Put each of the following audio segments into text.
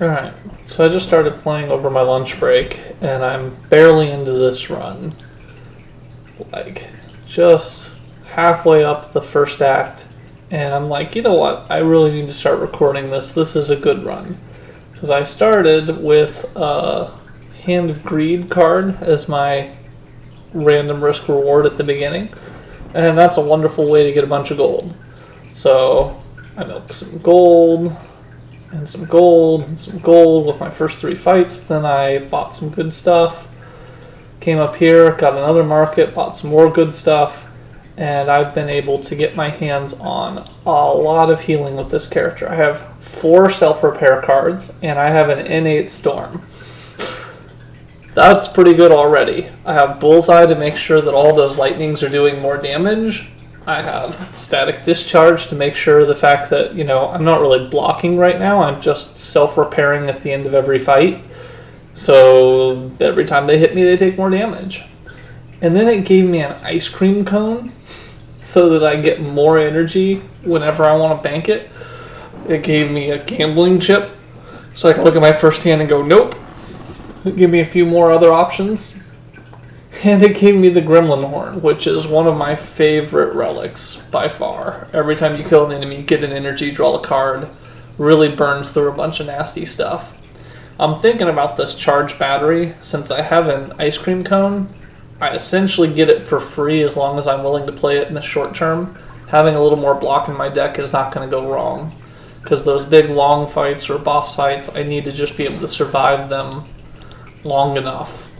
Alright, so I just started playing over my lunch break, and I'm barely into this run. Like, just halfway up the first act, and I'm like, you know what? I really need to start recording this. This is a good run. Because I started with a Hand of Greed card as my random risk reward at the beginning, and that's a wonderful way to get a bunch of gold. So I milked some gold, and some gold, and some gold with my first 3 fights. Then I bought some good stuff, came up here, got another market, bought some more good stuff, and I've been able to get my hands on a lot of healing with this character. I have 4 self-repair cards, and I have an innate storm. That's pretty good already. I have Bullseye to make sure that all those lightnings are doing more damage. I have Static Discharge to make sure the fact that, I'm not really blocking right now. I'm just self-repairing at the end of every fight. So every time they hit me, they take more damage. And then it gave me an ice cream cone so that I get more energy whenever I want to bank it. It gave me a gambling chip so I can look at my first hand and go, nope. It gave me a few more other options. And it gave me the Gremlin Horn, which is one of my favorite relics by far. Every time you kill an enemy, you get an energy, draw a card. Really burns through a bunch of nasty stuff. I'm thinking about this charge battery. Since I have an ice cream cone, I essentially get it for free as long as I'm willing to play it in the short term. Having a little more block in my deck is not going to go wrong. Because those big long fights or boss fights, I need to just be able to survive them long enough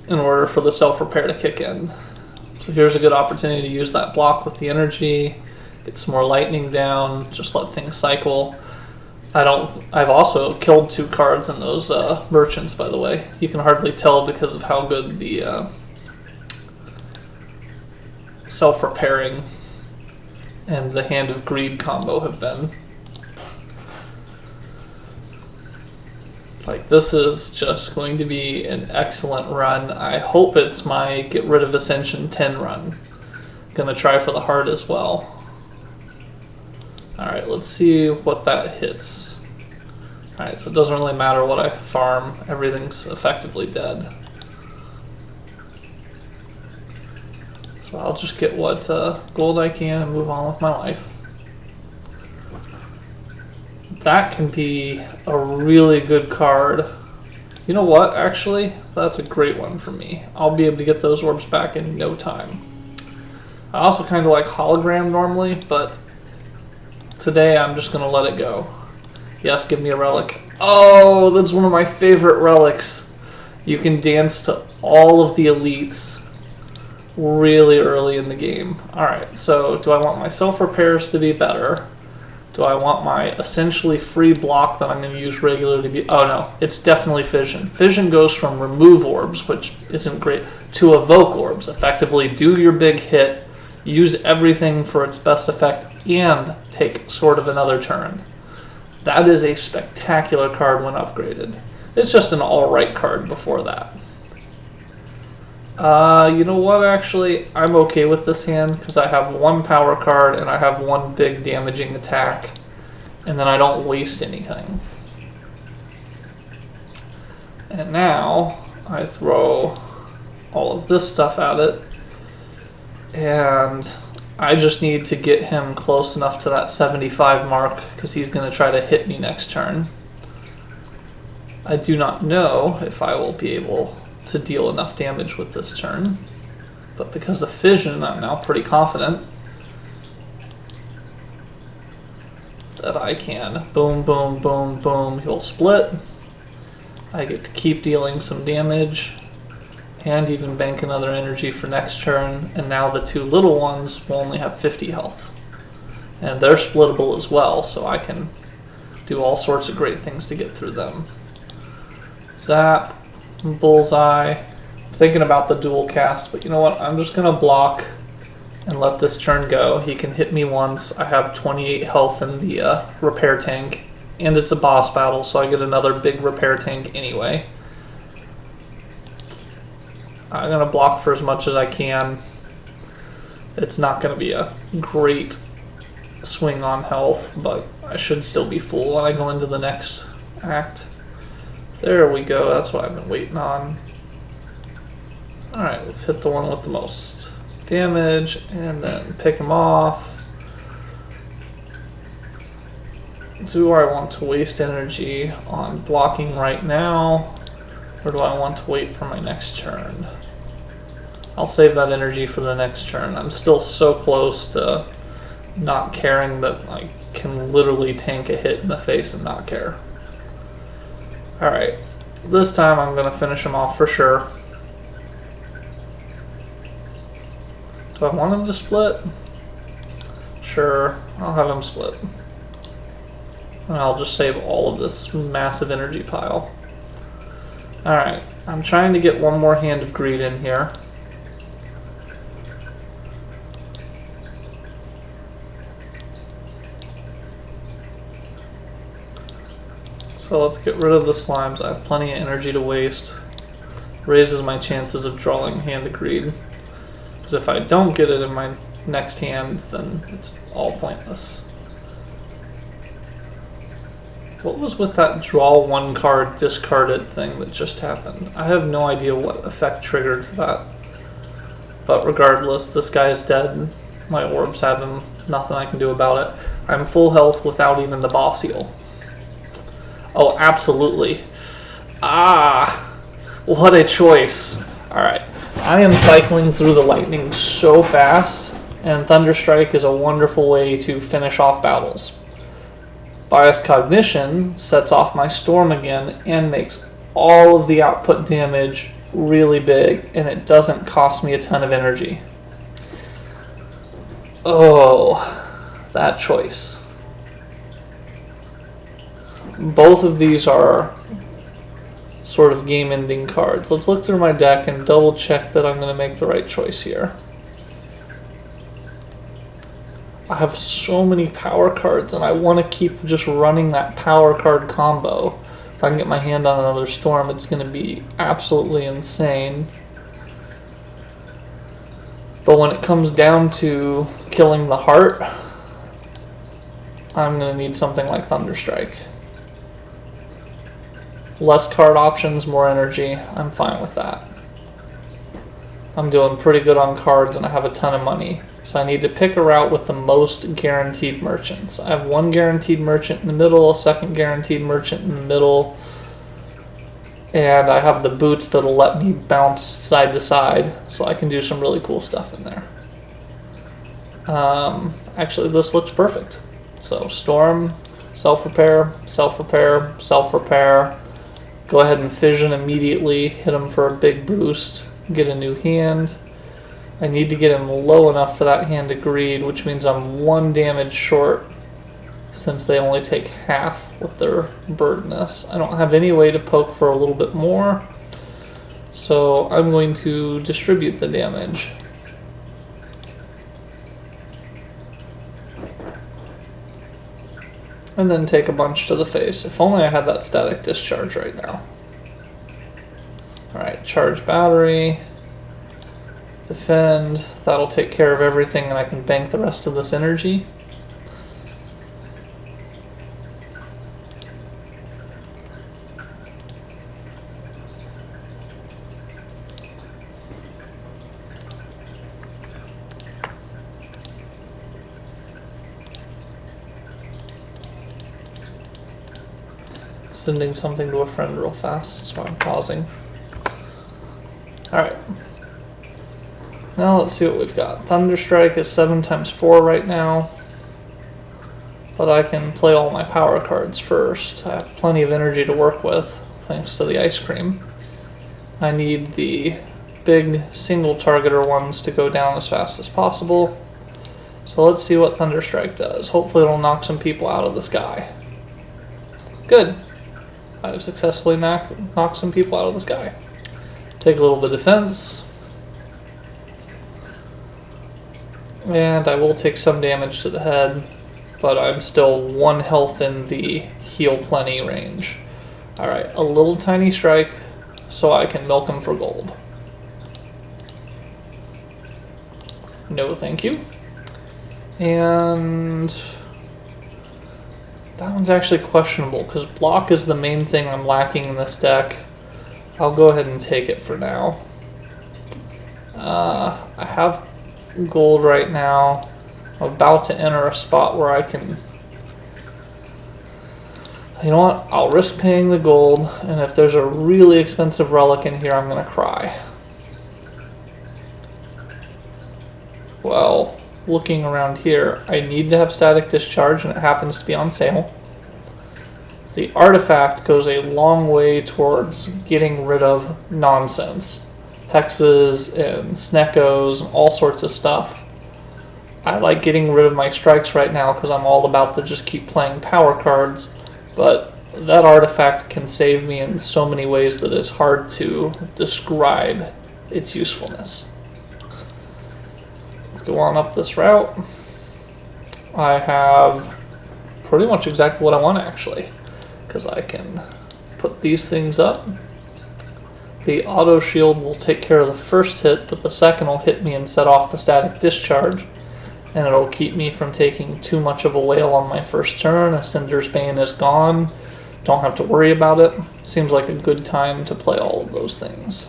in order for the self-repair to kick in. So here's a good opportunity to use that block with the energy, get some more lightning down, just let things cycle. I've also killed 2 cards in those merchants, by the way. You can hardly tell because of how good the self-repairing and the Hand of Greed combo have been. Like, this is just going to be an excellent run. I hope it's my get rid of Ascension 10 run. Gonna try for the heart as well. Alright, let's see what that hits. Alright, so it doesn't really matter what I farm. Everything's effectively dead. So I'll just get what gold I can and move on with my life. That can be a really good card. You know what, actually? That's a great one for me. I'll be able to get those orbs back in no time. I also kind of like hologram normally, but today I'm just going to let it go. Yes, give me a relic. Oh, that's one of my favorite relics. You can dance to all of the elites really early in the game. Alright, so do I want my self-repairs to be better? Do I want my essentially free block that I'm going to use regularly to be... Oh no, it's definitely Fission. Fission goes from remove orbs, which isn't great, to evoke orbs. Effectively do your big hit, use everything for its best effect, and take sort of another turn. That is a spectacular card when upgraded. It's just an alright card before that. You know what, actually, I'm okay with this hand because I have 1 power card and I have 1 big damaging attack, and then I don't waste anything. And now I throw all of this stuff at it, and I just need to get him close enough to that 75 mark because he's going to try to hit me next turn. I do not know if I will be able to deal enough damage with this turn, but because of Fission, I'm now pretty confident that I can. Boom, boom, boom, boom. He'll split. I get to keep dealing some damage and even bank another energy for next turn, and now the 2 little ones will only have 50 health. And they're splittable as well, so I can do all sorts of great things to get through them. Zap. Bullseye. I'm thinking about the dual cast, but you know what? I'm just going to block and let this turn go. He can hit me once. I have 28 health in the repair tank, and it's a boss battle, so I get another big repair tank anyway. I'm going to block for as much as I can. It's not going to be a great swing on health, but I should still be full when I go into the next act. There we go, that's what I've been waiting on. Alright, let's hit the one with the most damage and then pick him off. Do I want to waste energy on blocking right now, or do I want to wait for my next turn? I'll save that energy for the next turn. I'm still so close to not caring that I can literally tank a hit in the face and not care. Alright, this time I'm going to finish him off for sure. Do I want him to split? Sure, I'll have him split. And I'll just save all of this massive energy pile. Alright, I'm trying to get one more hand of greed in here. So let's get rid of the slimes. I have plenty of energy to waste. Raises my chances of drawing hand of greed. Because if I don't get it in my next hand, then it's all pointless. What was with that draw one card, discard it thing that just happened? I have no idea what effect triggered that. But regardless, this guy is dead. My orbs have him. Nothing I can do about it. I'm full health without even the boss heal. Oh, absolutely. Ah, what a choice. Alright, I am cycling through the lightning so fast, and Thunderstrike is a wonderful way to finish off battles. Bias Cognition sets off my storm again and makes all of the output damage really big, and it doesn't cost me a ton of energy. Oh, that choice. Both of these are sort of game-ending cards. Let's look through my deck and double check that I'm going to make the right choice here. I have so many power cards, and I want to keep just running that power card combo. If I can get my hand on another storm, it's going to be absolutely insane. But when it comes down to killing the heart, I'm going to need something like Thunderstrike. Less card options, more energy. I'm fine with that. I'm doing pretty good on cards, and I have a ton of money. So I need to pick a route with the most guaranteed merchants. I have one guaranteed merchant in the middle, a second guaranteed merchant in the middle, and I have the boots that'll let me bounce side to side, so I can do some really cool stuff in there. Actually, this looks perfect. So Storm, self-repair, self-repair, self-repair. Go ahead and fission immediately, hit him for a big boost, get a new hand. I need to get him low enough for that hand of greed, which means I'm 1 damage short, since they only take half with their birdness. I don't have any way to poke for a little bit more, so I'm going to distribute the damage. And then take a bunch to the face. If only I had that static discharge right now. Alright, charge battery. Defend. That'll take care of everything, and I can bank the rest of this energy. Sending something to a friend real fast, so I'm pausing. Alright. Now let's see what we've got. Thunderstrike is 7 times 4 right now. But I can play all my power cards first. I have plenty of energy to work with, thanks to the ice cream. I need the big single targeter ones to go down as fast as possible. So let's see what Thunderstrike does. Hopefully it'll knock some people out of the sky. Good. I've successfully knocked some people out of the sky. Take a little bit of defense. And I will take some damage to the head, but I'm still 1 health in the heal plenty range. Alright, a little tiny strike so I can milk him for gold. No thank you. And That one's actually questionable, because block is the main thing I'm lacking in this deck. I'll go ahead and take it for now. I have gold right now. I'm about to enter a spot where I can... You know what? I'll risk paying the gold, and if there's a really expensive relic in here, I'm going to cry. Well, looking around here, I need to have static discharge, and it happens to be on sale. The artifact goes a long way towards getting rid of nonsense. Hexes and Sneckos and all sorts of stuff. I like getting rid of my strikes right now because I'm all about to just keep playing power cards, but that artifact can save me in so many ways that it's hard to describe its usefulness. Let's go on up this route. I have pretty much exactly what I want actually, because I can put these things up. The auto shield will take care of the first hit, but the second will hit me and set off the static discharge, and it'll keep me from taking too much of a whale on my first turn. Ascender's Bane is gone. Don't have to worry about it. Seems like a good time to play all of those things.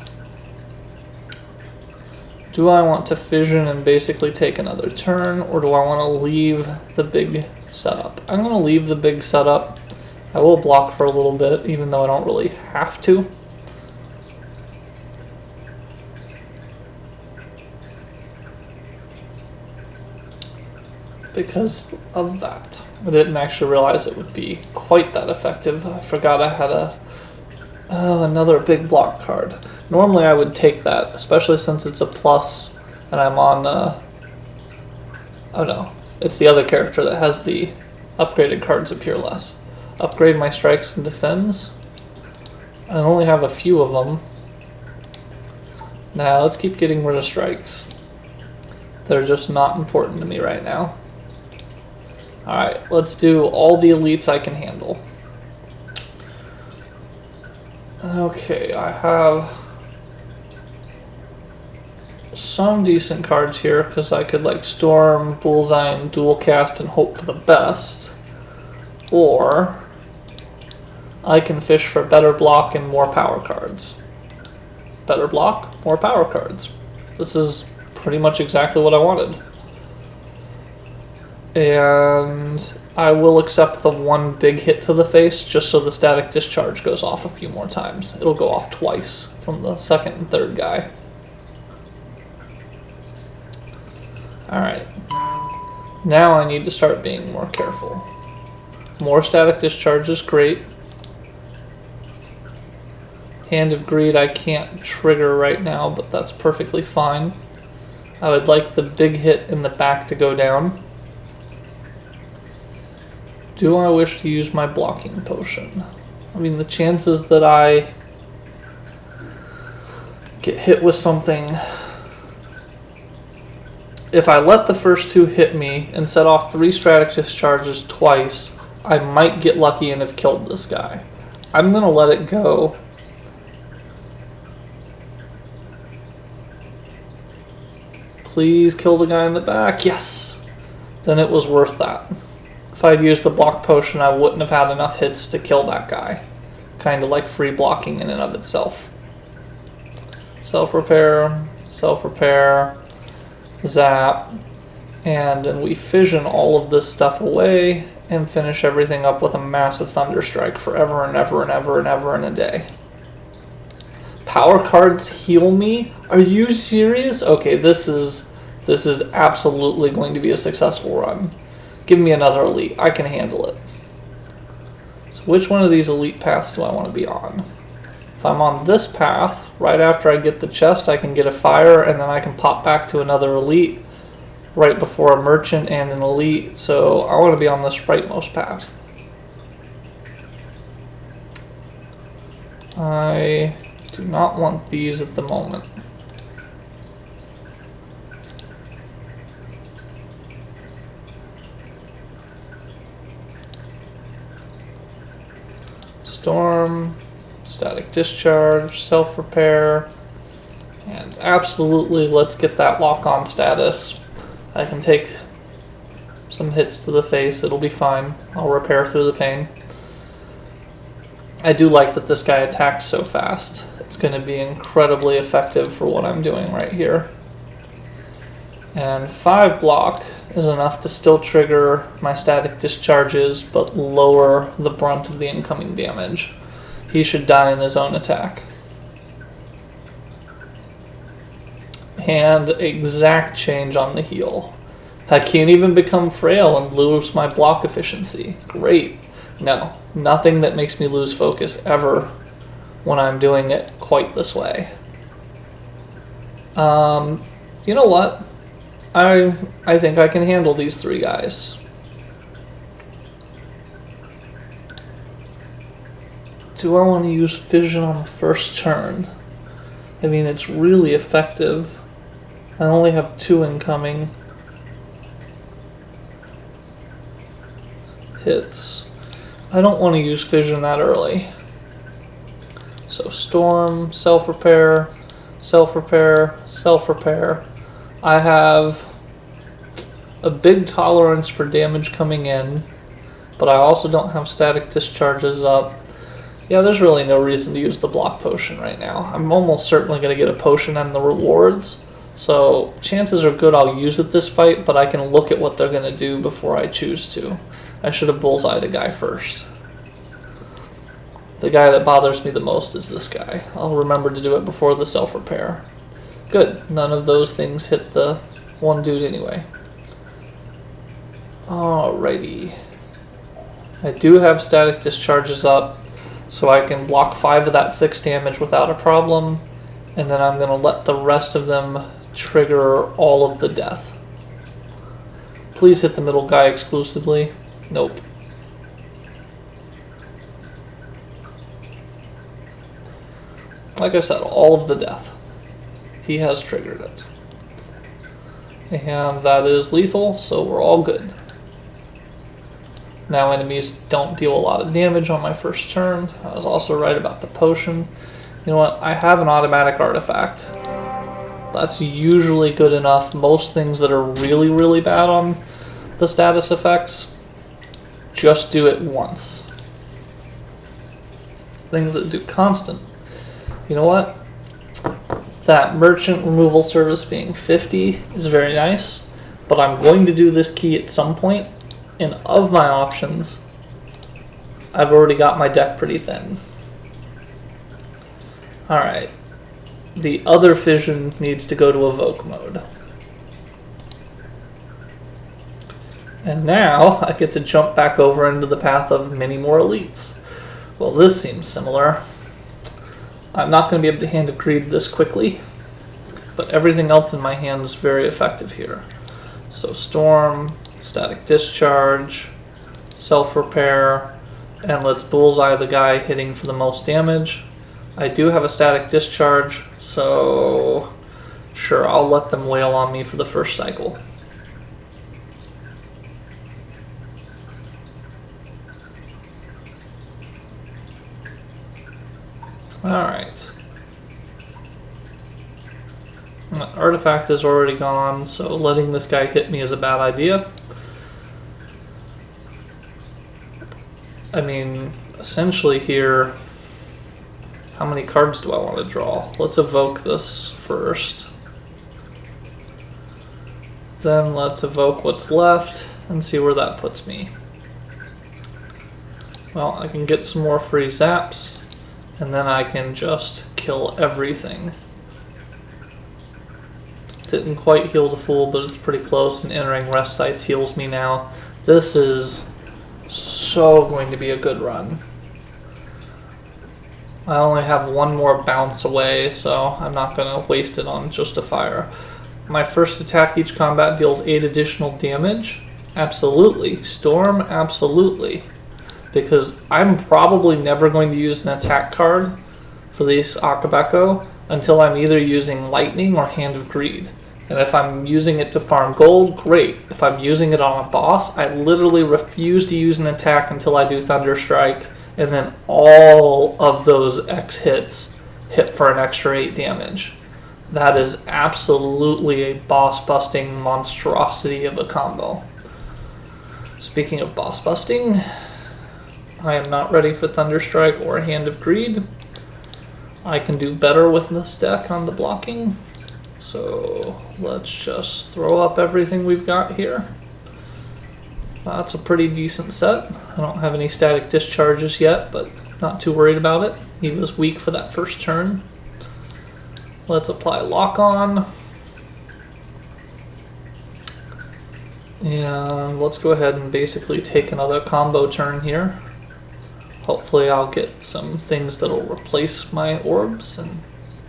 Do I want to fission and basically take another turn, or do I want to leave the big setup? I'm going to leave the big setup. I will block for a little bit, even though I don't really have to. Because of that. I didn't actually realize it would be quite that effective. I forgot I had another big block card. Normally I would take that, especially since it's a plus and I'm on, oh no, it's the other character that has the upgraded cards appear less. Upgrade my strikes and defends. I only have a few of them. Now let's keep getting rid of strikes. They're just not important to me right now. Alright, let's do all the elites I can handle. Okay, I have some decent cards here because I could like Storm, Bullseye, and Dual Cast and hope for the best. Or I can fish for better block and more power cards. Better block, more power cards. This is pretty much exactly what I wanted. And I will accept the one big hit to the face just so the static discharge goes off a few more times. It'll go off twice from the second and third guy. Alright. Now I need to start being more careful. More static discharge is great. Hand of Greed I can't trigger right now, but that's perfectly fine. I would like the big hit in the back to go down. Do I wish to use my blocking potion? I mean, the chances that I get hit with something... If I let the first two hit me and set off 3 static discharges twice, I might get lucky and have killed this guy. I'm going to let it go. Please kill the guy in the back. Yes! Then it was worth that. If I'd used the block potion, I wouldn't have had enough hits to kill that guy. Kind of like free blocking in and of itself. Self-repair, zap, and then we fission all of this stuff away and finish everything up with a massive Thunder Strike forever and ever and ever and ever and a day. Power cards heal me? Are you serious? Okay, this is absolutely going to be a successful run. Give me another elite. I can handle it. So which one of these elite paths do I want to be on? If I'm on this path, right after I get the chest, I can get a fire, and then I can pop back to another elite right before a merchant and an elite. So I want to be on this rightmost path. I do not want these at the moment. Storm, static discharge, self-repair, and absolutely let's get that lock-on status. I can take some hits to the face. It'll be fine. I'll repair through the pain. I do like that this guy attacks so fast. It's going to be incredibly effective for what I'm doing right here. And 5 block is enough to still trigger my static discharges, but lower the brunt of the incoming damage. He should die in his own attack. And exact change on the heal. I can't even become frail and lose my block efficiency. Great. No, nothing that makes me lose focus ever when I'm doing it quite this way. You know what? I think I can handle these 3 guys. Do I want to use Fission on the first turn? I mean, it's really effective. I only have 2 incoming hits. I don't want to use Fission that early. So Storm, self-repair, self-repair, self-repair. I have a big tolerance for damage coming in, but I also don't have static discharges up. Yeah, there's really no reason to use the block potion right now. I'm almost certainly going to get a potion on the rewards, so chances are good I'll use it this fight, but I can look at what they're going to do before I choose to. I should have bullseyed a guy first. The guy that bothers me the most is this guy. I'll remember to do it before the self-repair. Good, none of those things hit the one dude anyway. Alrighty. I do have static discharges up, so I can block 5 of that 6 damage without a problem, and then I'm going to let the rest of them trigger all of the death. Please hit the middle guy exclusively. Nope. Like I said, all of the death. He has triggered it. And that is lethal, so we're all good. Now enemies don't deal a lot of damage on my first turn. I was also right about the potion. You know what? I have an automatic artifact. That's usually good enough. Most things that are really, really bad on the status effects, just do it once. Things that do constant. You know what? That merchant removal service being 50 is very nice, but I'm going to do this key at some point, and of my options, I've already got my deck pretty thin. Alright, the other fission needs to go to evoke mode. And now I get to jump back over into the path of many more elites. Well, this seems similar. I'm not going to be able to hand a greed this quickly, but everything else in my hand is very effective here. So Storm, static discharge, self-repair, and let's bullseye the guy hitting for the most damage. I do have a static discharge, so sure, I'll let them wail on me for the first cycle. Alright. Artifact is already gone, so letting this guy hit me is a bad idea. I mean, essentially here, how many cards do I want to draw? Let's evoke this first. Then let's evoke what's left and see where that puts me. Well, I can get some more free zaps, and then I can just kill everything. Didn't quite heal the fool, but it's pretty close, and entering rest sites heals me now. This is so going to be a good run. I only have one more bounce away, so I'm not going to waste it on just a fire. My first attack each combat deals 8 additional damage. Absolutely. Storm, absolutely. Because I'm probably never going to use an attack card for this Akabeko until I'm either using Lightning or Hand of Greed. And if I'm using it to farm gold, great. If I'm using it on a boss, I literally refuse to use an attack until I do Thunder Strike, and then all of those X hits hit for an extra 8 damage. That is absolutely a boss-busting monstrosity of a combo. Speaking of boss busting, I am not ready for Thunderstrike or Hand of Greed. I can do better with this deck on the blocking. So let's just throw up everything we've got here. That's a pretty decent set. I don't have any static discharges yet, but not too worried about it. He was weak for that first turn. Let's apply lock on. And let's go ahead and basically take another combo turn here. Hopefully I'll get some things that'll replace my orbs, and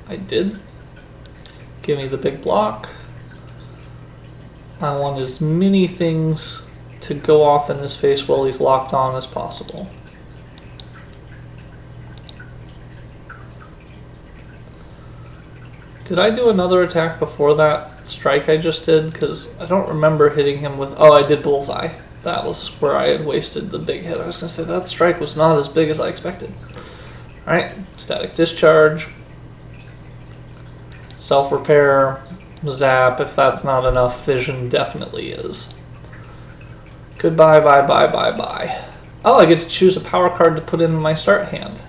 I did. Give me the big block. I want as many things to go off in his face while he's locked on as possible. Did I do another attack before that strike I just did? Because I don't remember hitting him with... Oh, I did bullseye. That was where I had wasted the big hit. I was going to say that strike was not as big as I expected. Alright, static discharge. Self-repair. Zap. If that's not enough, vision definitely is. Goodbye, bye, bye, bye, bye. Oh, I get to choose a power card to put in my start hand.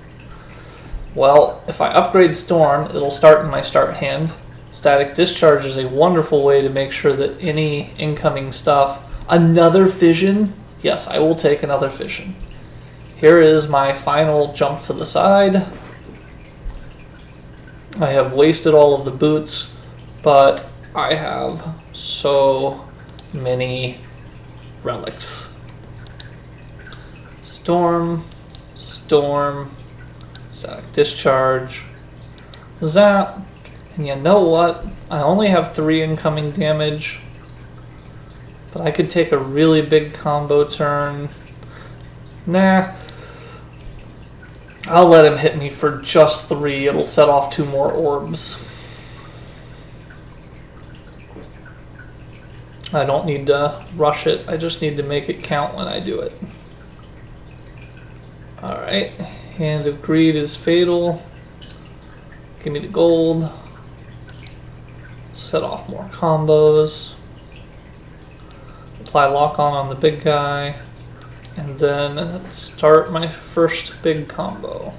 Well, if I upgrade Storm, it'll start in my start hand. Static Discharge is a wonderful way to make sure that any incoming stuff... Another fission? Yes, I will take another fission. Here is my final jump to the side. I have wasted all of the boots, but I have so many relics. Storm, Storm, Static Discharge, Zap, and you know what? I only have 3 incoming damage, but I could take a really big combo turn. Nah. I'll let him hit me for just 3. It'll set off 2 more orbs. I don't need to rush it. I just need to make it count when I do it. Alright. Hand of Greed is fatal. Give me the gold. Set off more combos. Apply lock on the big guy. And then start my first big combo.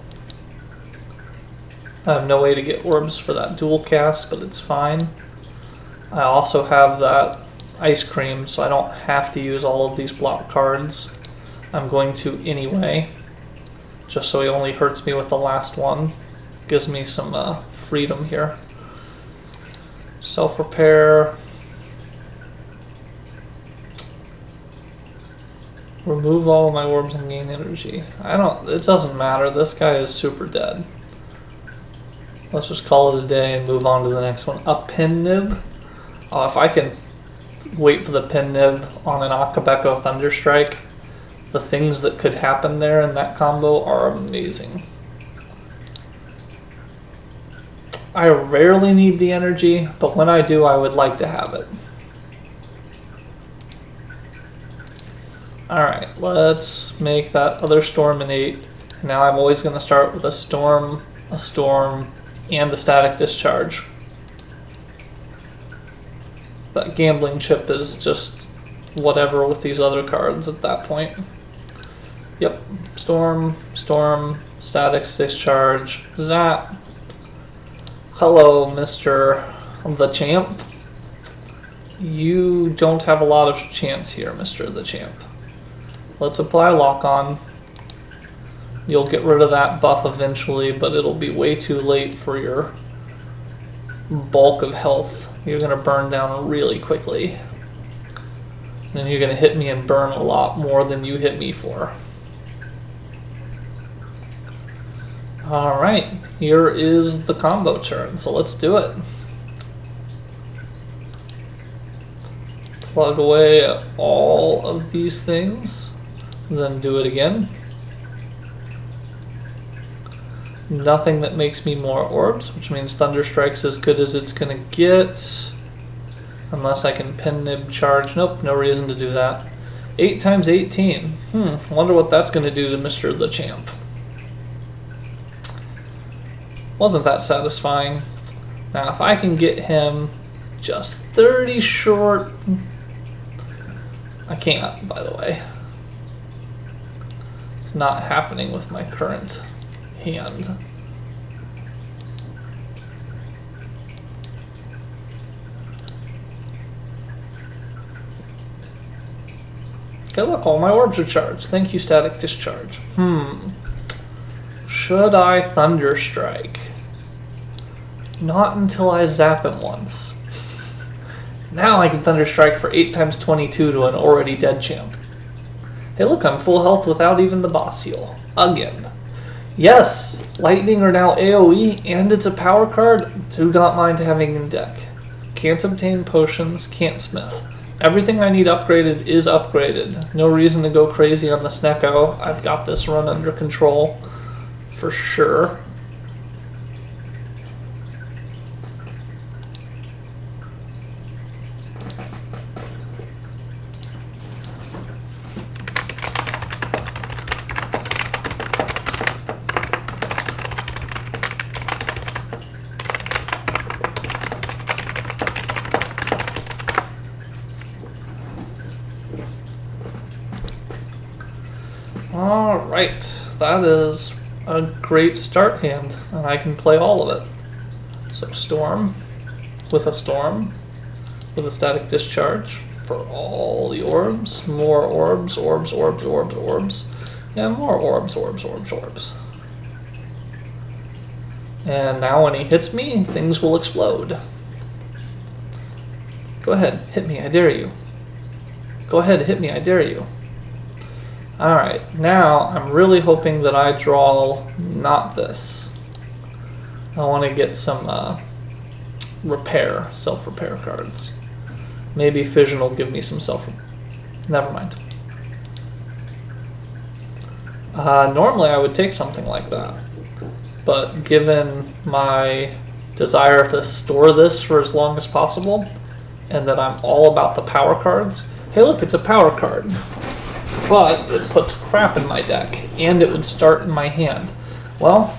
I have no way to get orbs for that dual cast, but it's fine. I also have that ice cream, so I don't have to use all of these block cards. I'm going to anyway, just so he only hurts me with the last one. Gives me some freedom here. Self-repair. Remove all of my orbs and gain energy. It doesn't matter. This guy is super dead. Let's just call it a day and move on to the next one. A pin nib. Oh, if I can wait for the pin nib on an Akabeko Thunderstrike, the things that could happen there in that combo are amazing. I rarely need the energy, but when I do, I would like to have it. Alright, let's make that other storm an 8. Now I'm always going to start with a storm, and a static discharge. That gambling chip is just whatever with these other cards at that point. Yep, storm, static discharge, zap. Hello, Mr. the Champ. You don't have a lot of chance here, Mr. the Champ. Let's apply lock on. You'll get rid of that buff eventually, but it'll be way too late for your bulk of health. You're going to burn down really quickly. And then you're going to hit me and burn a lot more than you hit me for. Alright, here is the combo turn, so let's do it. Plug away all of these things, then do it again. Nothing that makes me more orbs, which means Thunderstrike's as good as it's going to get. Unless I can pin nib charge. Nope, no reason to do that. 8 times 18. Wonder what that's going to do to Mr. the Champ. Wasn't that satisfying? Now if I can get him just 30 short... I can't, by the way. not happening with my current hand. Okay, look, all my orbs are charged. Thank you, static discharge. Should I Thunder Strike? Not until I zap him once. Now I can Thunder Strike for 8 times 22 to an already dead champ. Hey look, I'm full health without even the boss heal. Again. Yes, Lightning are now AoE and it's a power card. Do not mind having in deck. Can't obtain potions, can't smith. Everything I need upgraded is upgraded. No reason to go crazy on the Snecko. I've got this run under control for sure. Alright, that is a great start hand, and I can play all of it. So Storm, with a static discharge for all the orbs, more orbs, orbs, and more orbs. And now when he hits me, things will explode. Go ahead, hit me, I dare you. Go ahead, hit me, I dare you. Alright, now I'm really hoping that I draw not this. I want to get some self-repair cards. Maybe Fission will give me some never mind. Normally I would take something like that, but given my desire to store this for as long as possible, and that I'm all about the power cards. Hey look, it's a power card. But it puts crap in my deck, and it would start in my hand. Well,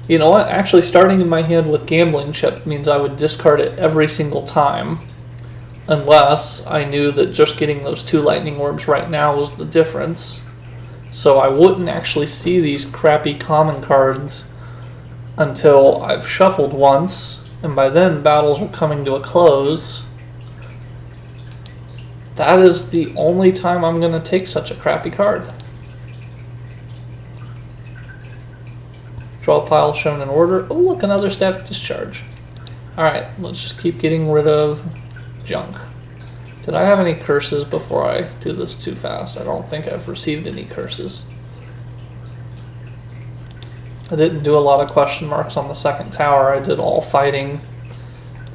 you know what? Actually, starting in my hand with Gambling Chip means I would discard it every single time, unless I knew that just getting those 2 lightning orbs right now was the difference. So I wouldn't actually see these crappy common cards until I've shuffled once, and by then battles are coming to a close. That is the only time I'm going to take such a crappy card. Draw a pile shown in order. Oh, look, another static discharge. Alright, let's just keep getting rid of junk. Did I have any curses before I do this too fast? I don't think I've received any curses. I didn't do a lot of question marks on the second tower. I did all fighting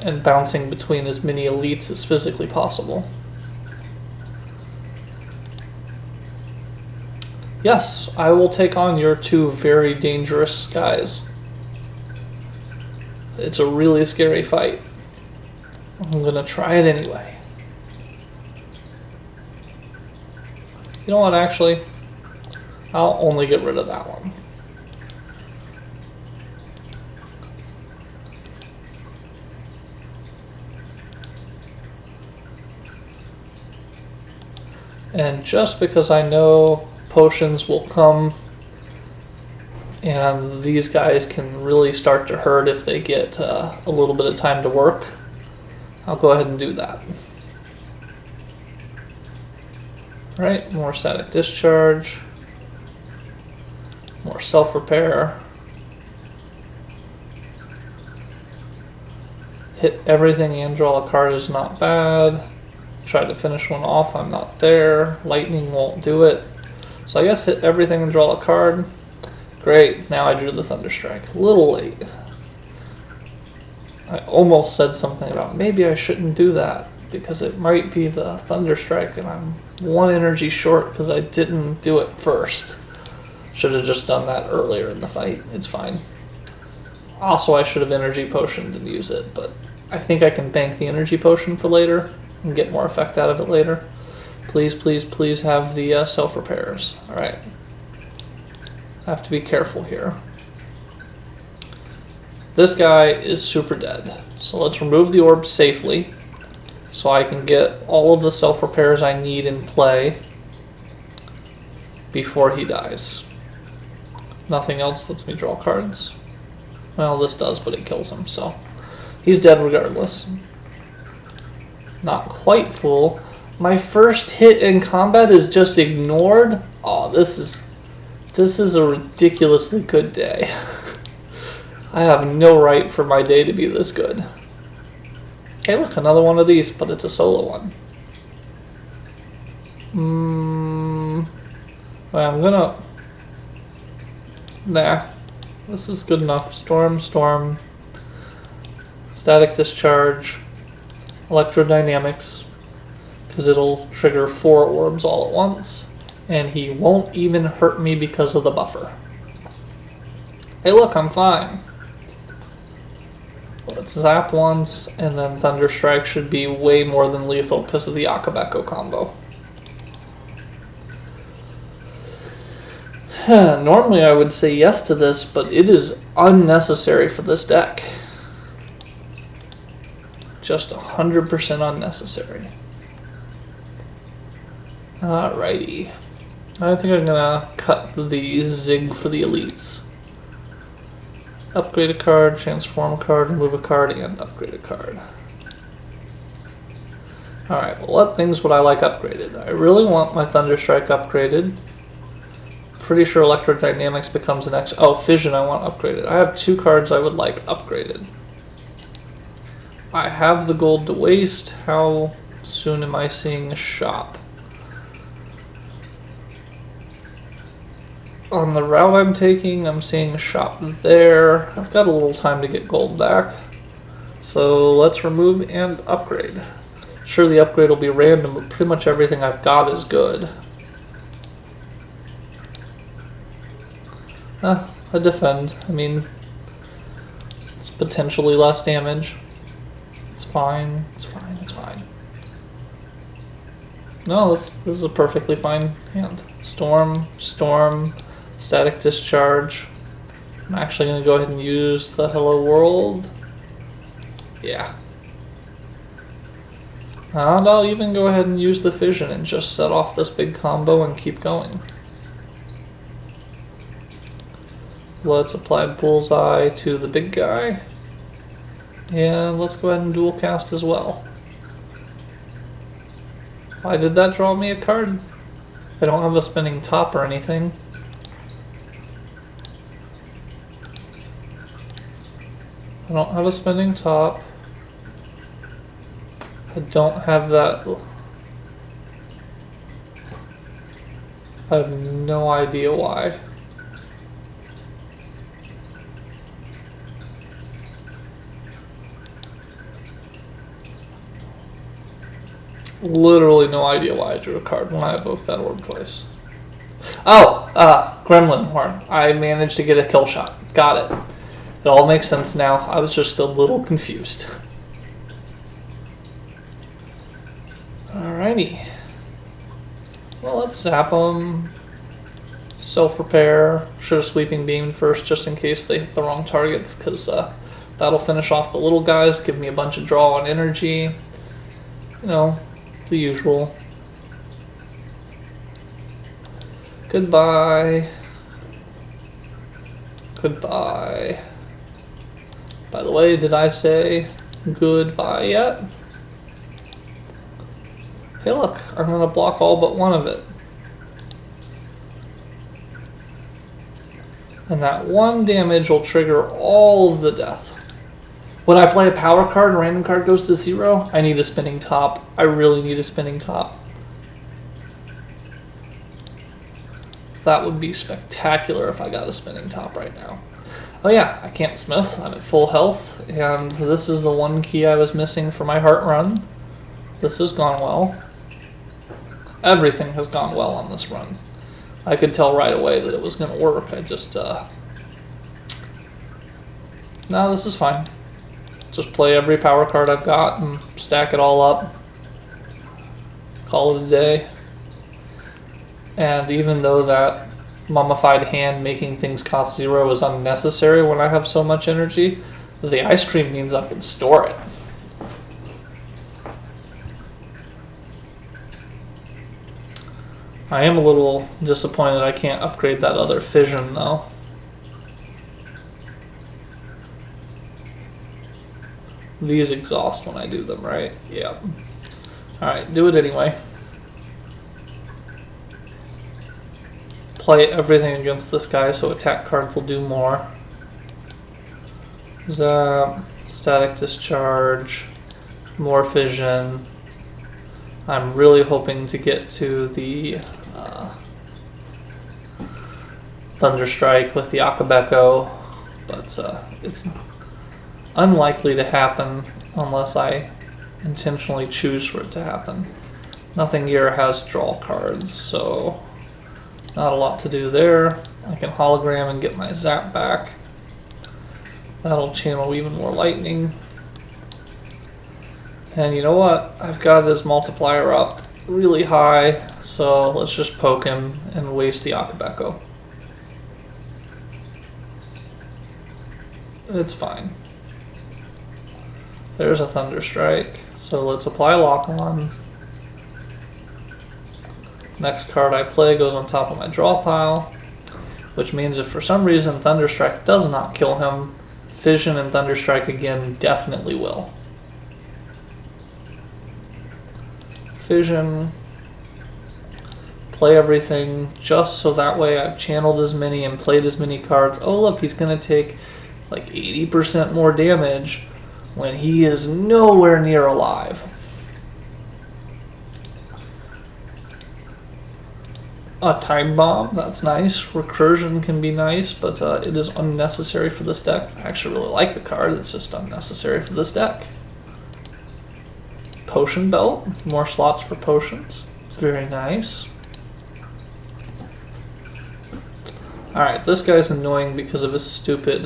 and bouncing between as many elites as physically possible. Yes, I will take on your 2 very dangerous guys. It's a really scary fight. I'm gonna try it anyway. You know what, actually? I'll only get rid of that one. And just because I know potions will come and these guys can really start to hurt if they get a little bit of time to work, I'll go ahead and do that. Right, more static discharge, more self-repair, hit everything and draw a card is not bad. Try to finish one off, I'm not there. Lightning won't do it. So I guess hit everything and draw a card. Great, now I drew the Thunder Strike. A little late. I almost said something about maybe I shouldn't do that because it might be the Thunder Strike and I'm 1 energy short because I didn't do it first. Should have just done that earlier in the fight. It's fine. Also, I should have energy potioned and use it, but I think I can bank the energy potion for later and get more effect out of it later. Please, please, please have the self-repairs. Alright. I have to be careful here. This guy is super dead. So let's remove the orb safely so I can get all of the self-repairs I need in play. before he dies. Nothing else lets me draw cards. Well, this does, but it kills him, so he's dead regardless. Not quite full. My first hit in combat is just ignored. Oh, this is a ridiculously good day. I have no right for my day to be this good. Hey, look, another one of these, but it's a solo one. Well, I'm gonna... Nah. This is good enough. Storm, storm. Static discharge. Electrodynamics. Because it'll trigger 4 orbs all at once. And he won't even hurt me because of the buffer. Hey, look, I'm fine. Let's zap once, and then Thunderstrike should be way more than lethal because of the Akabeko combo. Normally I would say yes to this, but it is unnecessary for this deck. Just 100% unnecessary. Alrighty. I think I'm gonna cut the Zig for the elites. Upgrade a card, transform a card, remove a card, and upgrade a card. Alright, well, what things would I like upgraded? I really want my Thunderstrike upgraded. Pretty sure Electrodynamics becomes an extra. Oh, Fission I want upgraded. I have 2 cards I would like upgraded. I have the gold to waste. How soon am I seeing a shop? On the route I'm taking, I'm seeing a shop there. I've got a little time to get gold back. So let's remove and upgrade. Sure, the upgrade will be random, but pretty much everything I've got is good. I defend. I mean, it's potentially less damage. It's fine. It's fine. It's fine. No, this is a perfectly fine hand. Storm, storm, static discharge. I'm actually going to go ahead and use the Hello World. Yeah. And I'll even go ahead and use the Fission and just set off this big combo and keep going. Let's apply Bullseye to the big guy. And let's go ahead and dual cast as well. Why did that draw me a card? I don't have a spinning top or anything. I don't have a spinning top. I don't have that. I have no idea why. Literally no idea why I drew a card when I evoked that orb twice. Oh, Gremlin Horn. I managed to get a kill shot. Got it. It all makes sense now. I was just a little confused. Alrighty. Well, let's zap them. Self-repair. Should have sweeping beamed first just in case they hit the wrong targets, because that'll finish off the little guys, give me a bunch of draw on energy. You know, the usual. Goodbye. Goodbye. By the way, did I say goodbye yet? Hey look, I'm going to block all but one of it. And that one damage will trigger all of the death. When I play a power card and a random card goes to 0, I need a spinning top. I really need a spinning top. That would be spectacular if I got a spinning top right now. Oh yeah, I can't smith. I'm at full health, and this is the one key I was missing for my heart run. This has gone well. Everything has gone well on this run. I could tell right away that it was going to work. I just, no, this is fine. Just play every power card I've got and stack it all up. Call it a day. And even though that mummified hand making things cost 0 is unnecessary when I have so much energy, the ice cream means I can store it. I am a little disappointed I can't upgrade that other fission though. These exhaust when I do them, right? Yeah. Alright, do it anyway. Play everything against this guy so attack cards will do more. Zap, static discharge, more fission. I'm really hoping to get to the Thunderstrike with the Akabeko, but it's unlikely to happen unless I intentionally choose for it to happen. Nothing here has draw cards, so not a lot to do there. I can hologram and get my zap back. That'll channel even more lightning. And you know what? I've got his multiplier up really high, so let's just poke him and waste the Akabeko. It's fine. There's a Thunderstrike, so let's apply Lock On. Next card I play goes on top of my draw pile, which means if for some reason Thunderstrike does not kill him, Fission and Thunderstrike again definitely will. Fission, play everything just so that way I've channeled as many and played as many cards. Oh look, he's going to take like 80% more damage when he is nowhere near alive. A time bomb, that's nice. Recursion can be nice, but it is unnecessary for this deck. I actually really like the card, it's just unnecessary for this deck. Potion belt, more slots for potions. Very nice. Alright, this guy's annoying because of his stupid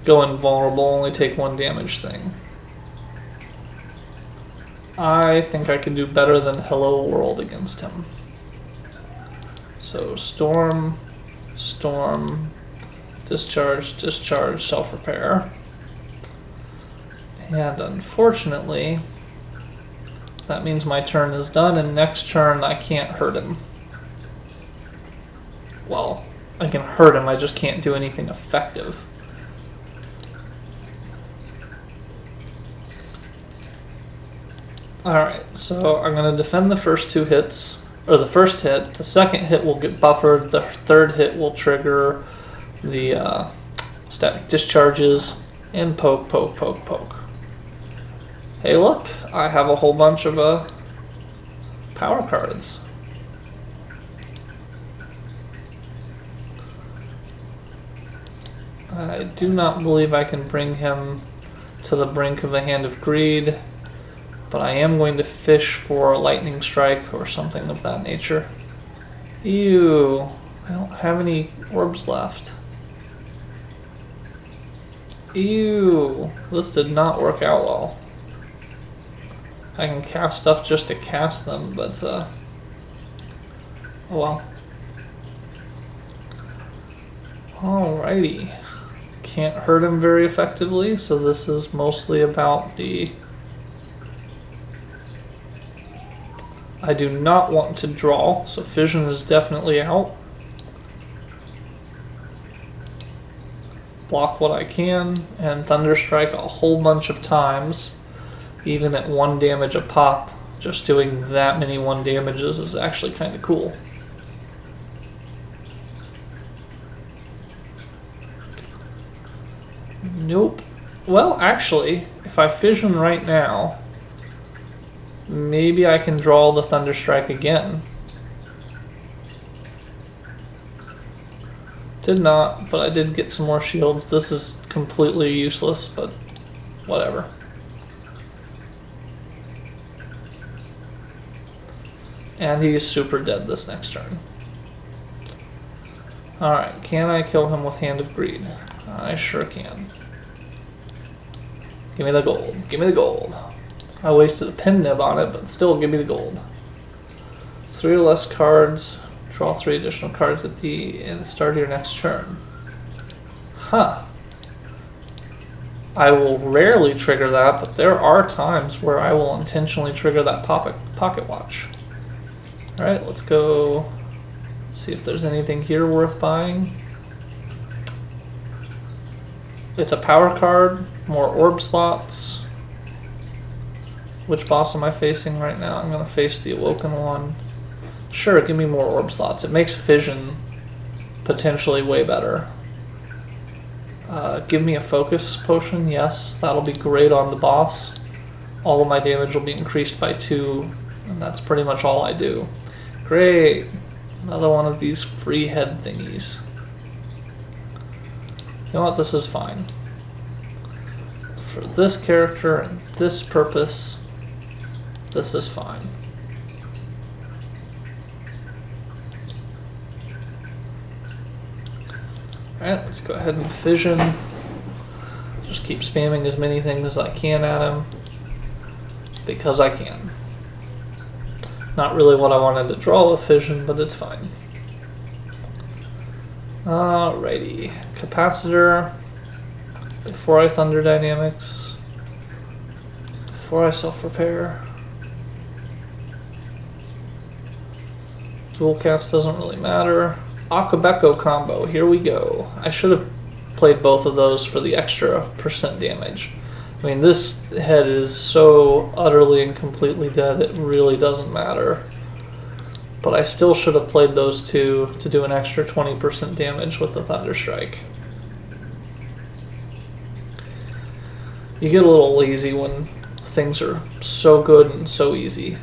go invulnerable, only take 1 damage thing. I think I can do better than Hello World against him. So Storm, Storm, Discharge, Discharge, Self-Repair. And unfortunately, that means my turn is done, and next turn I can't hurt him. Well, I can hurt him, I just can't do anything effective. Alright, so I'm going to defend the first 2 hits, or the first hit. The second hit will get buffered, the third hit will trigger the static discharges, and poke, poke, poke, poke. Hey look, I have a whole bunch of power cards. I do not believe I can bring him to the brink of the Hand of Greed, but I am going to fish for a Lightning Strike or something of that nature. Ew, I don't have any orbs left. Ew, this did not work out well. I can cast stuff just to cast them, but oh well. Alrighty. Can't hurt him very effectively, so this is mostly about the... I do not want to draw, so Fission is definitely out. Block what I can, and Thunderstrike a whole bunch of times, even at 1 damage a pop. Just doing that many 1 damages is actually kind of cool. Nope. Well, actually, if I Fission right now, maybe I can draw the Thunderstrike again. Did not, but I did get some more shields. This is completely useless, but whatever. And he's super dead this next turn. Alright, can I kill him with Hand of Greed? I sure can. Give me the gold. Give me the gold. I wasted a pen nib on it, but still give me the gold. 3 or less cards. Draw 3 additional cards at the start of your next turn. Huh. I will rarely trigger that, but there are times where I will intentionally trigger that pocket watch. Alright, let's go see if there's anything here worth buying. It's a power card, more orb slots. Which boss am I facing right now? I'm going to face the Awoken one. Sure, give me more orb slots. It makes Fission potentially way better. Give me a focus potion, yes. That'll be great on the boss. All of my damage will be increased by 2, and that's pretty much all I do. Great! Another one of these free head thingies. You know what, this is fine. For this character and this purpose, this is fine. Alright, let's go ahead and fission. Just keep spamming as many things as I can at him. Because I can. Not really what I wanted to draw with fission, but it's fine. Alrighty. Capacitor. Before I Thunder Dynamics. Before I Self-Repair. Dual Cast doesn't really matter. Akabeko combo, here we go. I should have played both of those for the extra % damage. I mean, this head is so utterly and completely dead, it really doesn't matter. But I still should have played those two to do an extra 20% damage with the Thunder Strike. You get a little lazy when things are so good and so easy.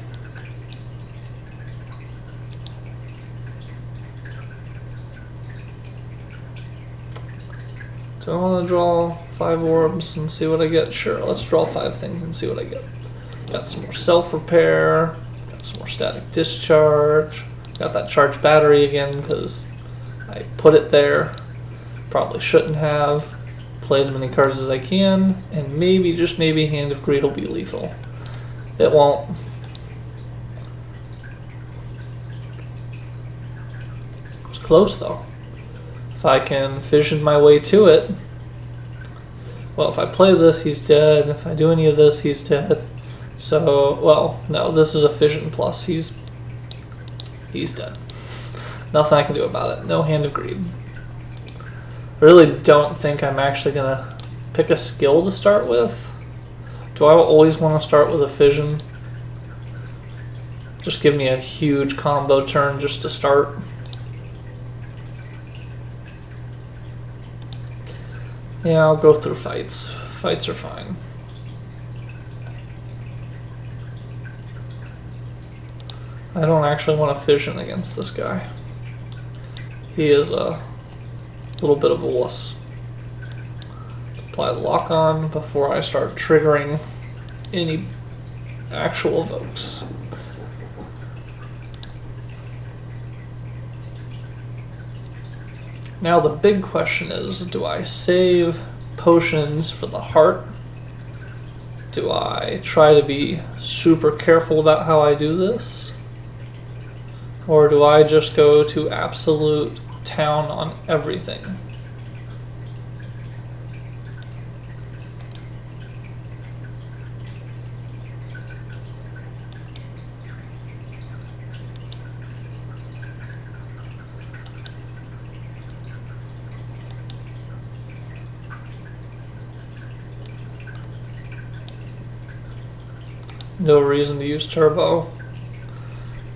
Do I want to draw 5 orbs and see what I get? Sure, let's draw 5 things and see what I get. Got some more self-repair, got some more static discharge, got that charged battery again because I put it there. Probably shouldn't have. Play as many cards as I can, and maybe, just maybe, Hand of Greed will be lethal. It won't. It's close though. If I can fission my way to it, well, if I play this, he's dead. If I do any of this, he's dead. So, well, no, this is a fission plus. He's dead. Nothing I can do about it. No Hand of Greed. I really don't think I'm actually going to pick a skill to start with. Do I always want to start with a fission? Just give me a huge combo turn just to start. Yeah, I'll go through fights. Fights are fine. I don't actually want to fission against this guy. He is a little bit of a wuss. Apply the lock on before I start triggering any actual evokes. Now the big question is, do I save potions for the heart? Do I try to be super careful about how I do this? Or do I just go to absolute town on everything? No reason to use turbo.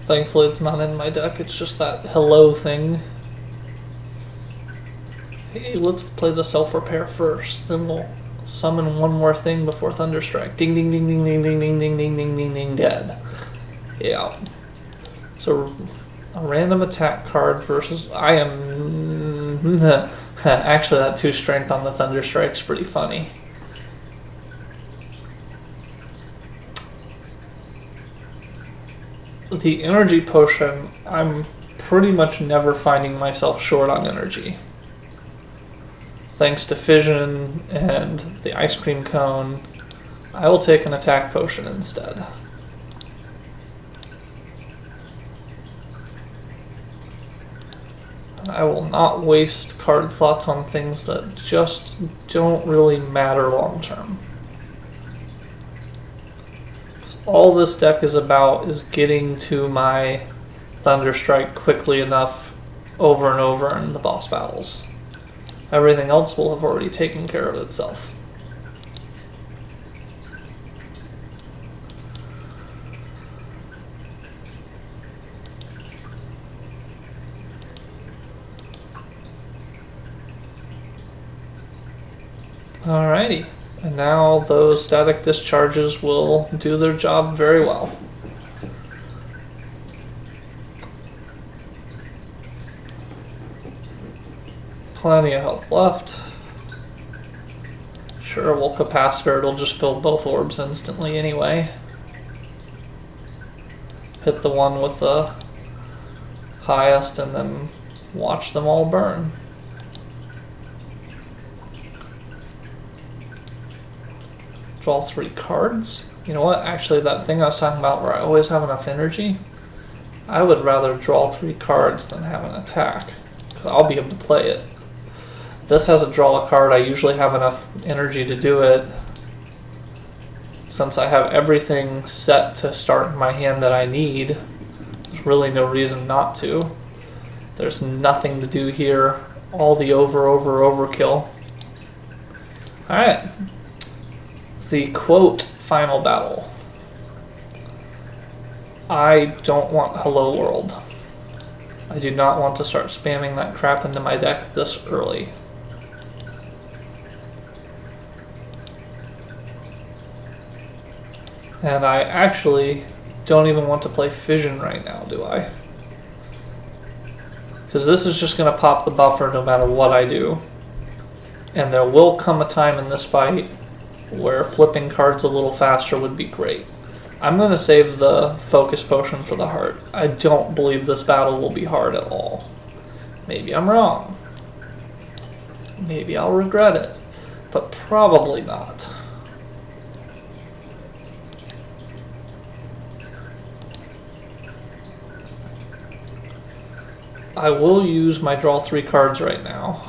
Thankfully it's not in my deck, it's just that hello thing. Hey, let's play the self-repair first, then we'll summon one more thing before Thunderstrike. Ding ding ding ding ding ding ding ding ding ding ding ding, dead. Yeah. So a random attack card versus I am actually that 2 strength on the Thunderstrike's pretty funny. The energy potion, I'm pretty much never finding myself short on energy. Thanks to fission and the ice cream cone, I will take an attack potion instead. I will not waste card slots on things that just don't really matter long term. All this deck is about is getting to my Thunder Strike quickly enough over and over in the boss battles. Everything else will have already taken care of itself. Alrighty, and now those static discharges will do their job very well. Plenty of health left. Sure, we'll capacitor, it'll just fill both orbs instantly anyway. Hit the one with the highest and then watch them all burn. Draw 3 cards. You know what, actually that thing I was talking about where I always have enough energy, I would rather draw 3 cards than have an attack, because I'll be able to play it. This has a draw a card, I usually have enough energy to do it. Since I have everything set to start in my hand that I need, there's really no reason not to. There's nothing to do here, all the overkill. Alright. The quote final battle. I don't want Hello World. I do not want to start spamming that crap into my deck this early. And I actually don't even want to play Fission right now, do I? Because this is just going to pop the buffer no matter what I do. And there will come a time in this fight where flipping cards a little faster would be great. I'm going to save the focus potion for the heart. I don't believe this battle will be hard at all. Maybe I'm wrong. Maybe I'll regret it. But probably not. I will use my draw 3 cards right now.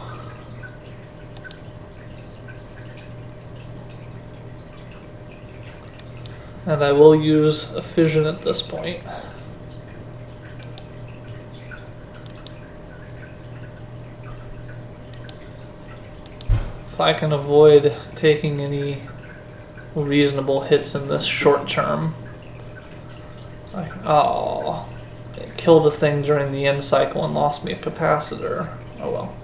And I will use a Fission at this point. If I can avoid taking any reasonable hits in this short term. Oh, it killed the thing during the end cycle and lost me a capacitor. Oh well.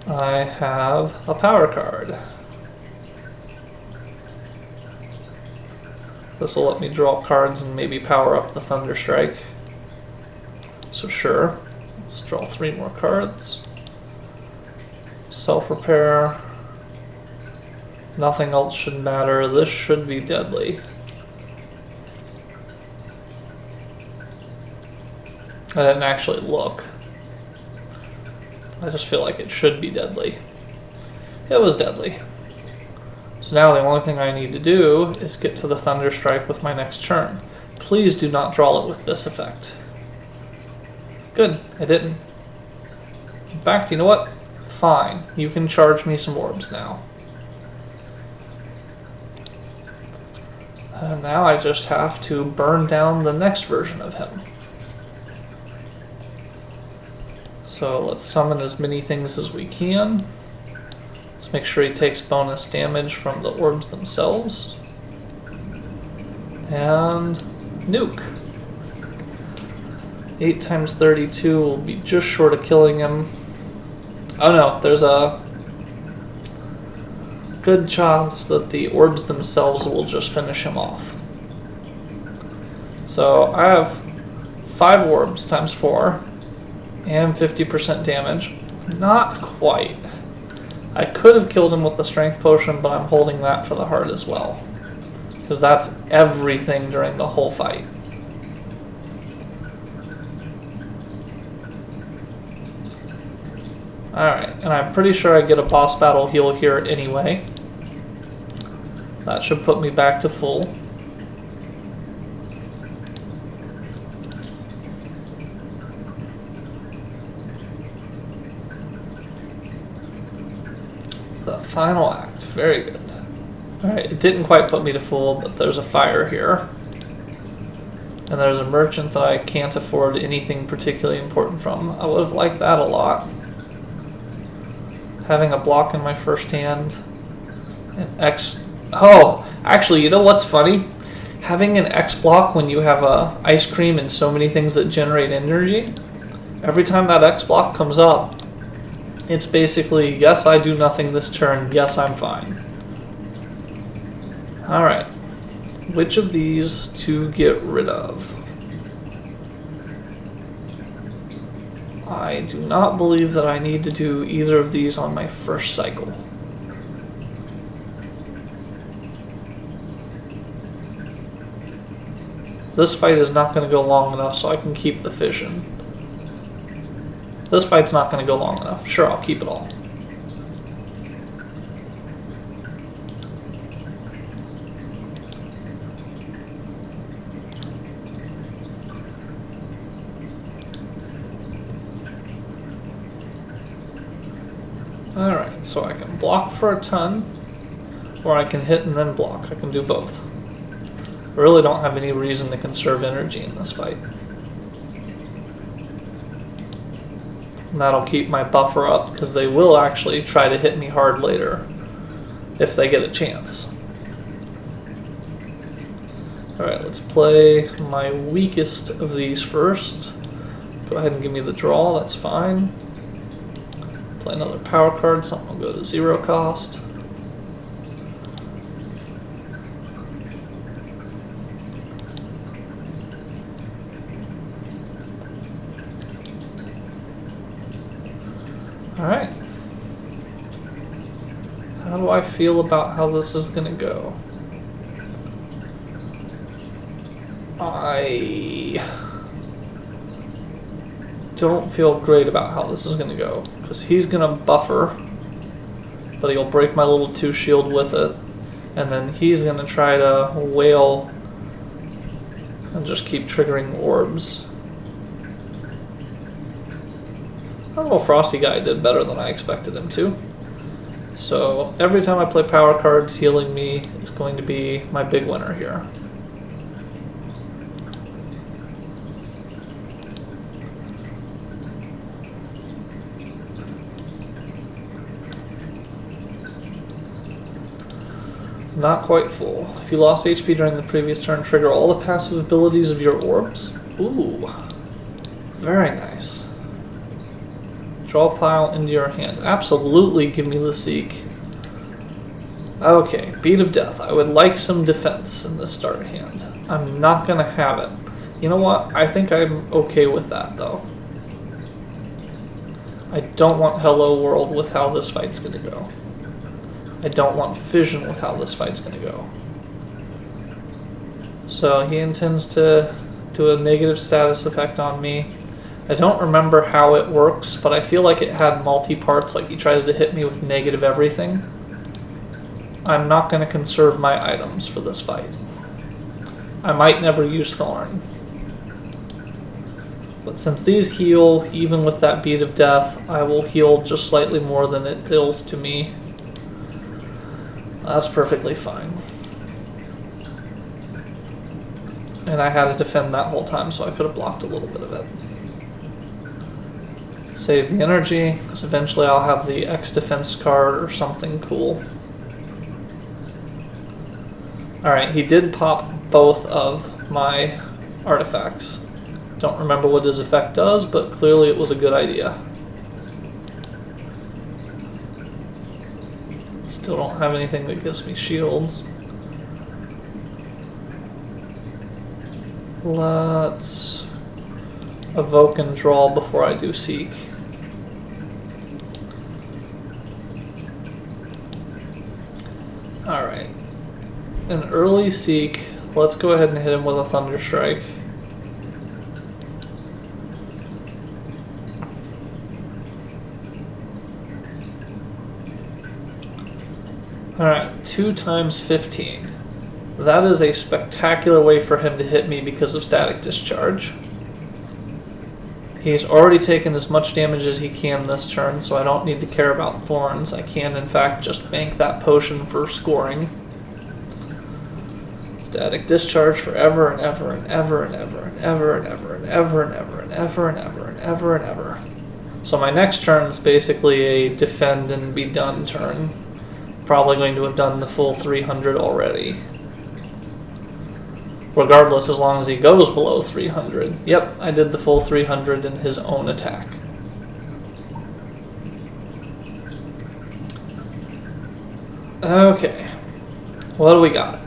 I have a power card. This will let me draw cards and maybe power up the Thunder Strike. So sure, let's draw 3 more cards. Self-repair. Nothing else should matter. This should be deadly. I didn't actually look. I just feel like it should be deadly. It was deadly. So now the only thing I need to do is get to the Thunder Strike with my next turn. Please do not draw it with this effect. Good, I didn't. In fact, you know what? Fine, you can charge me some orbs now. And now I just have to burn down the next version of him. So let's summon as many things as we can. Let's make sure he takes bonus damage from the orbs themselves. And nuke. 8 times 32 will be just short of killing him. Oh no, there's a good chance that the orbs themselves will just finish him off. So I have 5 orbs times 4 and 50% damage. Not quite. I could have killed him with the strength potion, but I'm holding that for the heart as well. Because that's everything during the whole fight. Alright, and I'm pretty sure I get a boss battle heal here anyway. That should put me back to full. The final act, very good. Alright, it didn't quite put me to full, but there's a fire here. And there's a merchant that I can't afford anything particularly important from. I would have liked that a lot. Having a block in my first hand. An X. Oh, actually, you know what's funny? Having an X block when you have a ice cream and so many things that generate energy, every time that X block comes up, it's basically, yes, I do nothing this turn, yes, I'm fine. Alright. Which of these to get rid of? I do not believe that I need to do either of these on my first cycle. This fight is not going to go long enough so I can keep the fission. This fight's not going to go long enough. Sure, I'll keep it all. Alright, so I can block for a ton, or I can hit and then block. I can do both. I really don't have any reason to conserve energy in this fight. And that'll keep my buffer up, because they will actually try to hit me hard later, if they get a chance. Alright, let's play my weakest of these first. Go ahead and give me the draw, that's fine. Play another power card, something will go to 0 cost. Alright. How do I feel about how this is going to go? I don't feel great about how this is going to go, because he's going to buffer, but he'll break my little 2 shield with it, and then he's going to try to wail and just keep triggering orbs. That little frosty guy did better than I expected him to. So every time I play power cards, healing me is going to be my big winner here. Not quite full. If you lost HP during the previous turn, trigger all the passive abilities of your orbs. Ooh, very nice. Draw a pile into your hand. Absolutely give me the Seek. Okay, Beat of Death. I would like some defense in this start hand. I'm not going to have it. You know what? I think I'm okay with that, though. I don't want Hello World with how this fight's going to go. I don't want Fission with how this fight's going to go. So he intends to do a negative status effect on me. I don't remember how it works, but I feel like it had multi-parts, like he tries to hit me with negative everything. I'm not going to conserve my items for this fight. I might never use Thorn. But since these heal, even with that Beat of Death, I will heal just slightly more than it deals to me. That's perfectly fine. And I had to defend that whole time, so I could have blocked a little bit of it. Save the energy, because eventually I'll have the X defense card or something cool. Alright, he did pop both of my artifacts. Don't remember what his effect does, but clearly it was a good idea. Still don't have anything that gives me shields. Let's evoke and draw before I do Seek. Alright. An early Seek. Let's go ahead and hit him with a Thunder Strike. Alright, 2 times 15. That is a spectacular way for him to hit me because of static discharge. He's already taken as much damage as he can this turn, so I don't need to care about thorns. I can, in fact, just bank that potion for scoring. It's Static discharge forever and ever and ever and ever and ever and ever and ever and ever and ever and ever and ever and ever. So my next turn is basically a defend and be done turn. Probably going to have done the full 300 already. Regardless, as long as he goes below 300. Yep, I did the full 300 in his own attack. Okay, what do we got?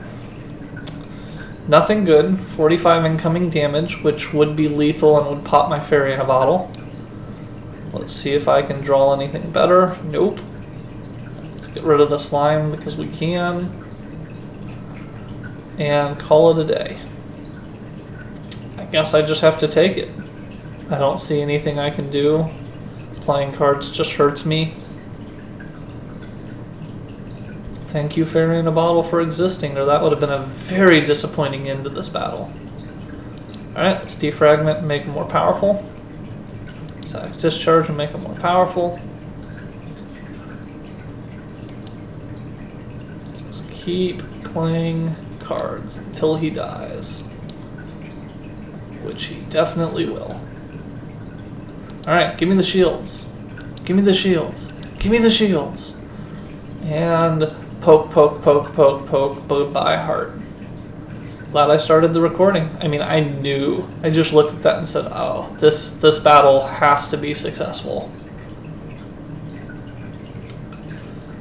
Nothing good. 45 incoming damage, which would be lethal and would pop my fairy in a bottle. Let's see if I can draw anything better. Nope. Let's get rid of the slime because we can. And call it a day. I guess I just have to take it. I don't see anything I can do. Playing cards just hurts me. Thank you, Fairy in a Bottle, for existing, or that would have been a very disappointing end to this battle. Alright, let's defragment and make him more powerful. Static discharge and make him more powerful. Just keep playing cards until he dies. Which he definitely will. Alright, give me the shields. Give me the shields. Give me the shields. And poke, poke, poke, poke, poke, goodbye heart. Glad I started the recording. I mean, I knew. I just looked at that and said, oh, this battle has to be successful.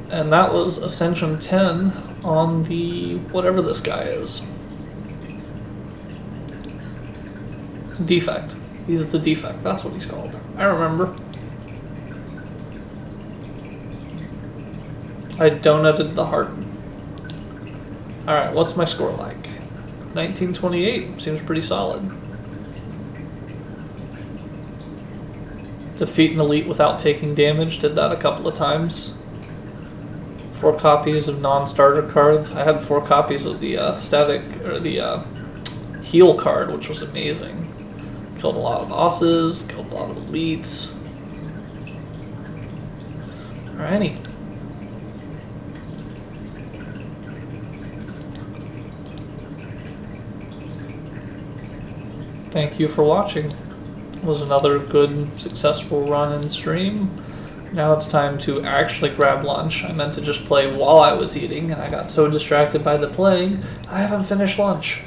And that was Ascension 10 on the whatever this guy is. Defect. He's the defect. That's what he's called. I remember. I donated the heart. Alright, what's my score like? 1928. Seems pretty solid. Defeat an elite without taking damage. Did that a couple of times. 4 copies of non-starter cards. I had 4 copies of the static, or the heal card, which was amazing. Killed a lot of bosses, killed a lot of elites. Alrighty. Thank you for watching. It was another good, successful run and stream. Now it's time to actually grab lunch. I meant to just play while I was eating, and I got so distracted by the playing, I haven't finished lunch.